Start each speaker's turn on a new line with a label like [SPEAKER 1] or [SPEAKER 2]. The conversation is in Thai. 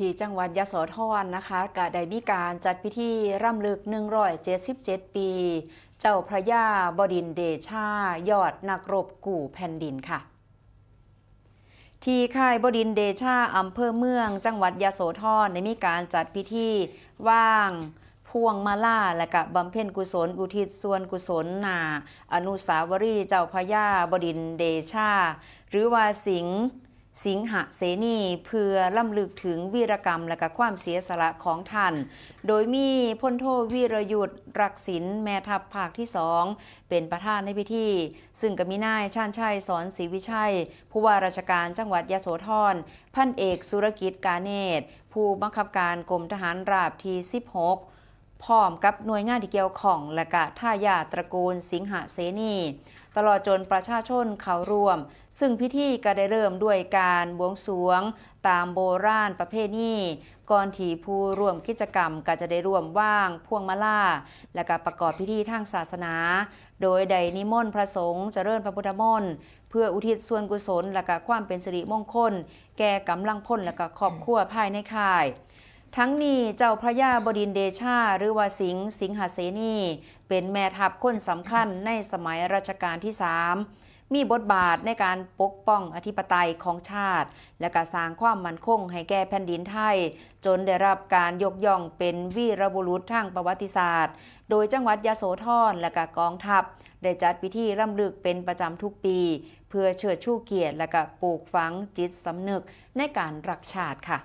[SPEAKER 1] ที่จังหวัดยโสธรนะคะก็ได้มีการจัดพิธีรำลึก177 ปีเจ้าพระยาบดินทร์เดชายอดนักรบกู่แผ่นดินค่ะที่ค่ายบดินทร์เดชาอำเภอเมืองจังหวัดยโสธรได้มีการจัดพิธีว่างพวงมาล่าและก็บำเพ็ญกุศลอุทิศส่วนกุศลนาอนุสาวรีย์เจ้าพระยาบดินทร์เดชาหรือว่าสิงหเสนีเพื่อล้ำลึกถึงวีรกรรมและก็ความเสียสละของท่าน โดยมีพลโทวีรยุทธรักษิณแม่ทัพภาคที่2เป็นประธานในพิธีซึ่งก็มีนายชาญชัยสอนศรีวิชัยผู้ว่าราชการจังหวัดยโสธรพันเอกสุรกิจกาเนตผู้บังคับการกรมทหารราบที่16พร้อมกับหน่วยงานที่เกี่ยวข้องและก็ทายาทตระกูลสิงหเสนีตลอดจนประชาชนเข้าร่วมซึ่งพิธีก็ได้เริ่มด้วยการบวงสรวงตามโบราณประเพณีก่อนที่ผู้ร่วมกิจกรรมก็จะได้ร่วมว่างพวงมาล่าและก็ประกอบพิธีทางศาสนาโดยได้นิมนต์พระสงฆ์เจริญพระพุทธมนต์เพื่ออุทิศส่วนกุศลและก็ความเป็นสิริมงคลแก่กำลังพลและก็ครอบครัวภายในค่ายทั้งนี้เจ้าพระยาบดินทร์เดชาหรือว่าสิงหเสนีเป็นแม่ทัพคนสำคัญในสมัยรัชกาลที่3มีบทบาทในการปกป้องอธิปไตยของชาติและก็สร้างความมั่นคงให้แก่แผ่นดินไทยจนได้รับการยกย่องเป็นวีรบุรุษทางประวัติศาสตร์โดยจังหวัดยโสธรและก็กองทัพได้จัดพิธีรำลึกเป็นประจำทุกปีเพื่อเชิดชูเกียรติและก็ปลูกฝังจิตสำนึกในการรักชาติค่ะ